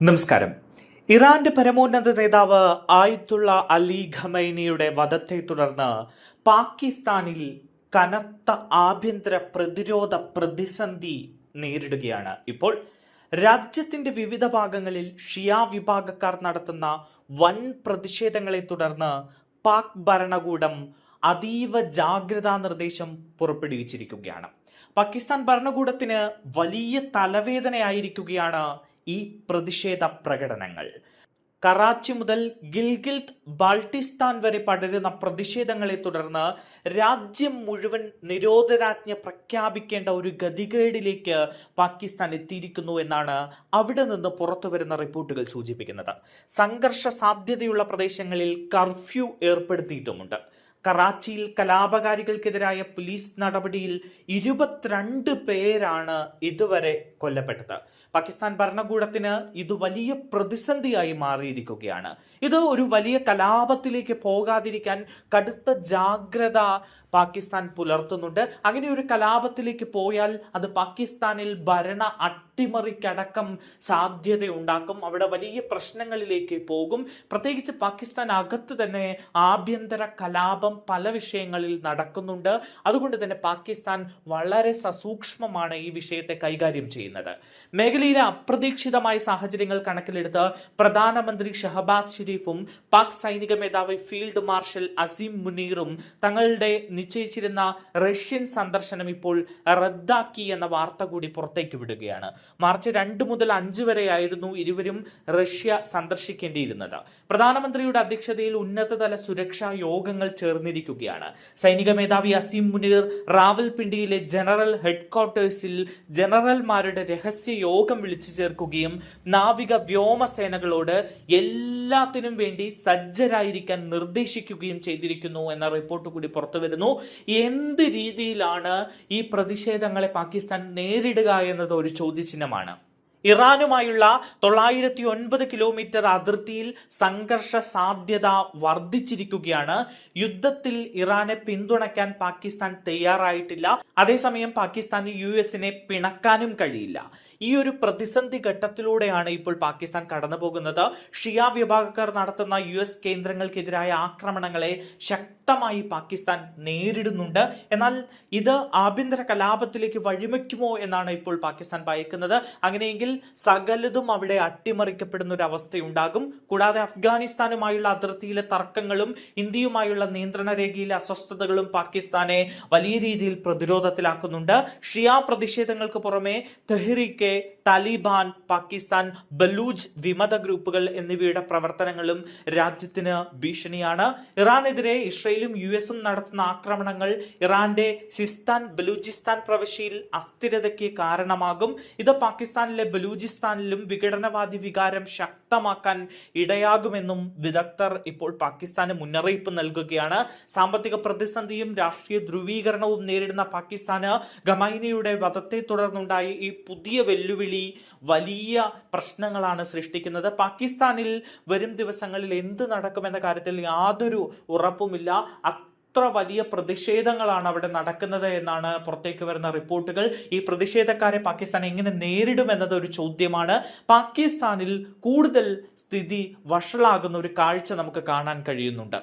നമസ്കാരം. ഇറാന്റെ പരമോന്നത നേതാവ് ആയത്തുള്ള അലി ഖമൈനിയുടെ വധത്തെ തുടർന്ന് പാകിസ്ഥാനിൽ കനത്ത ആഭ്യന്തര പ്രതിരോധ പ്രതിസന്ധി നേരിടുകയാണ്. ഇപ്പോൾ രാജ്യത്തിന്റെ വിവിധ ഭാഗങ്ങളിൽ ഷിയ വിഭാഗക്കാർ നടത്തുന്ന വൻ പ്രതിഷേധങ്ങളെ തുടർന്ന് പാക് ഭരണകൂടം അതീവ ജാഗ്രതാ നിർദ്ദേശം പുറപ്പെടുവിച്ചിരിക്കുകയാണ്. പാകിസ്ഥാൻ ഭരണകൂടത്തിന് വലിയ തലവേദനയായിരിക്കുകയാണ് ഈ പ്രതിഷേധ പ്രകടനങ്ങൾ. കറാച്ചി മുതൽ ഗിൽഗിത് ബാൾട്ടിസ്ഥാൻ വരെ പടരുന്ന പ്രതിഷേധങ്ങളെ തുടർന്ന് രാജ്യം മുഴുവൻ നിരോധനാജ്ഞ പ്രഖ്യാപിക്കേണ്ട ഒരു ഗതികേടിലേക്ക് പാകിസ്ഥാൻ എത്തിയിരിക്കുന്നു എന്നാണ് അവിടെ നിന്ന് പുറത്തുവരുന്ന റിപ്പോർട്ടുകൾ സൂചിപ്പിക്കുന്നത്. സംഘർഷ സാധ്യതയുള്ള പ്രദേശങ്ങളിൽ കർഫ്യൂ ഏർപ്പെടുത്തിയിട്ടുമുണ്ട്. കറാച്ചിയിൽ കലാപകാരികൾക്കെതിരായ പോലീസ് നടപടിയിൽ 22 പേരാണ് ഇതുവരെ കൊല്ലപ്പെട്ടത്. പാകിസ്ഥാൻ ഭരണകൂടത്തിന് ഇത് വലിയ പ്രതിസന്ധിയായി മാറിയിരിക്കുകയാണ്. ഇത് ഒരു വലിയ കലാപത്തിലേക്ക് പോകാതിരിക്കാൻ കടുത്ത ജാഗ്രത പാകിസ്ഥാൻ പുലർത്തുന്നുണ്ട്. അങ്ങനെ ഒരു കലാപത്തിലേക്ക് പോയാൽ അത് പാകിസ്ഥാനിൽ ഭരണ അട്ടിമറിക്കടക്കം സാധ്യതയുണ്ടാക്കും. അവിടെ വലിയ പ്രശ്നങ്ങളിലേക്ക് പോകും. പ്രത്യേകിച്ച് പാകിസ്ഥാൻ അകത്ത് തന്നെ ആഭ്യന്തര കലാപം പല വിഷയങ്ങളിൽ നടക്കുന്നുണ്ട്. അതുകൊണ്ട് തന്നെ പാകിസ്ഥാൻ വളരെ സസൂക്ഷ്മമാണ് ഈ വിഷയത്തെ കൈകാര്യം ചെയ്യുന്നത്. മേഖലയിലെ അപ്രതീക്ഷിതമായ സാഹചര്യങ്ങൾ കണക്കിലെടുത്ത് പ്രധാനമന്ത്രി ഷഹബാസ് ഷെരീഫും പാക് സൈനിക മേധാവി ഫീൽഡ് മാർഷൽ അസീം മുനീറും തങ്ങളുടെ നിശ്ചയിച്ചിരുന്ന റഷ്യൻ സന്ദർശനം ഇപ്പോൾ റദ്ദാക്കി എന്ന വാർത്ത കൂടി പുറത്തേക്ക് വിടുകയാണ്. മാർച്ച് 2 മുതൽ 5 വരെയായിരുന്നു ഇരുവരും റഷ്യ സന്ദർശിക്കേണ്ടിയിരുന്നത്. പ്രധാനമന്ത്രിയുടെ അധ്യക്ഷതയിൽ ഉന്നതതല സുരക്ഷാ യോഗങ്ങൾ ചേർന്നിരിക്കുകയാണ്. സൈനിക മേധാവി അസീം മുനീർ റാവൽപിണ്ടിയിലെ ജനറൽ ഹെഡ്ക്വാർട്ടേഴ്സിൽ ജനറൽമാരുടെ രഹസ്യ യോഗം വിളിച്ചു ചേർക്കുകയും നാവിക വ്യോമസേനകളോട് എല്ലാത്തിനും വേണ്ടി സജ്ജരായിരിക്കാൻ നിർദ്ദേശിക്കുകയും ചെയ്തിരിക്കുന്നു എന്ന റിപ്പോർട്ട് കൂടി പുറത്തുവരുന്നു. എന്ത് രീതിയിലാണ് ഈ പ്രതിഷേധങ്ങളെ പാകിസ്ഥാൻ നേരിടുക എന്നത് ഒരു ചോദ്യചിഹ്നമാണ്. ഇറാനുമായുള്ള 909 കിലോമീറ്റർ അതിർത്തിയിൽ സംഘർഷ സാധ്യത വർദ്ധിച്ചിരിക്കുകയാണ്. യുദ്ധത്തിൽ ഇറാനെ പിന്തുണയ്ക്കാൻ പാകിസ്ഥാൻ തയ്യാറായിട്ടില്ല. അതേസമയം പാകിസ്ഥാന് US-നെ പിണക്കാനും കഴിയില്ല. ഈ ഒരു പ്രതിസന്ധി ഘട്ടത്തിലൂടെയാണ് ഇപ്പോൾ പാകിസ്ഥാൻ കടന്നു പോകുന്നത്. ഷിയ വിഭാഗക്കാർ നടത്തുന്ന US കേന്ദ്രങ്ങൾക്കെതിരായ ആക്രമണങ്ങളെ ശക്തമായി പാകിസ്ഥാൻ നേരിടുന്നുണ്ട്. എന്നാൽ ഇത് ആഭ്യന്തര കലാപത്തിലേക്ക് വഴിവെക്കുമോ എന്നാണ് ഇപ്പോൾ പാകിസ്ഥാൻ ഭയക്കുന്നത്. അങ്ങനെയെങ്കിൽ സകലതും അവിടെ അട്ടിമറിക്കപ്പെടുന്ന ഒരു അവസ്ഥയുണ്ടാകും. കൂടാതെ അഫ്ഗാനിസ്ഥാനുമായുള്ള അതിർത്തിയിലെ തർക്കങ്ങളും ഇന്ത്യയുമായുള്ള നിയന്ത്രണ രേഖയിലെ അസ്വസ്ഥതകളും പാകിസ്ഥാനെ വലിയ രീതിയിൽ പ്രതിരോധത്തിലാക്കുന്നുണ്ട്. ഷിയ പ്രതിഷേധങ്ങൾക്ക് പുറമെ തെഹ്രീക്കെ താലിബാൻ, പാകിസ്ഥാൻ ബലൂച്ച് വിമത ഗ്രൂപ്പുകൾ എന്നിവയുടെ പ്രവർത്തനങ്ങളും രാജ്യത്തിന് ഭീഷണിയാണ്. ഇറാനെതിരെ ഇസ്രയേലും US-ഉം നടത്തുന്ന ആക്രമണങ്ങൾ ഇറാന്റെ സിസ്താൻ ബലൂചിസ്ഥാൻ പ്രവിശ്യയിൽ അസ്ഥിരതയ്ക്ക് കാരണമാകും. ഇത് പാകിസ്ഥാനിലെ ബലൂചിസ്ഥാനിലും വിഘടനവാദി വികാരം ശക്തമാക്കാൻ ഇടയാകുമെന്നും വിദഗ്ധർ ഇപ്പോൾ പാകിസ്ഥാന് മുന്നറിയിപ്പ് നൽകുകയാണ്. സാമ്പത്തിക പ്രതിസന്ധിയും രാഷ്ട്രീയ ധ്രുവീകരണവും നേരിടുന്ന പാകിസ്ഥാന് ഖമൈനിയുടെ വധത്തെ തുടർന്നുണ്ടായ ഈ പുതിയ വെല്ലുവിളി വലിയ പ്രശ്നങ്ങളാണ് സൃഷ്ടിക്കുന്നത്. പാകിസ്ഥാനിൽ വരും ദിവസങ്ങളിൽ എന്ത് നടക്കുമെന്ന കാര്യത്തിൽ യാതൊരു ഉറപ്പുമില്ല. അത്ര വലിയ പ്രതിഷേധങ്ങളാണ് അവിടെ നടക്കുന്നത് എന്നാണ് പുറത്തേക്ക് വരുന്ന റിപ്പോർട്ടുകൾ. ഈ പ്രതിഷേധക്കാരെ പാകിസ്ഥാൻ എങ്ങനെ നേരിടുമെന്നത് ഒരു ചോദ്യമാണ്. പാകിസ്ഥാനിൽ കൂടുതൽ സ്ഥിതി വഷളാകുന്ന ഒരു കാഴ്ച നമുക്ക് കാണാൻ കഴിയുന്നുണ്ട്.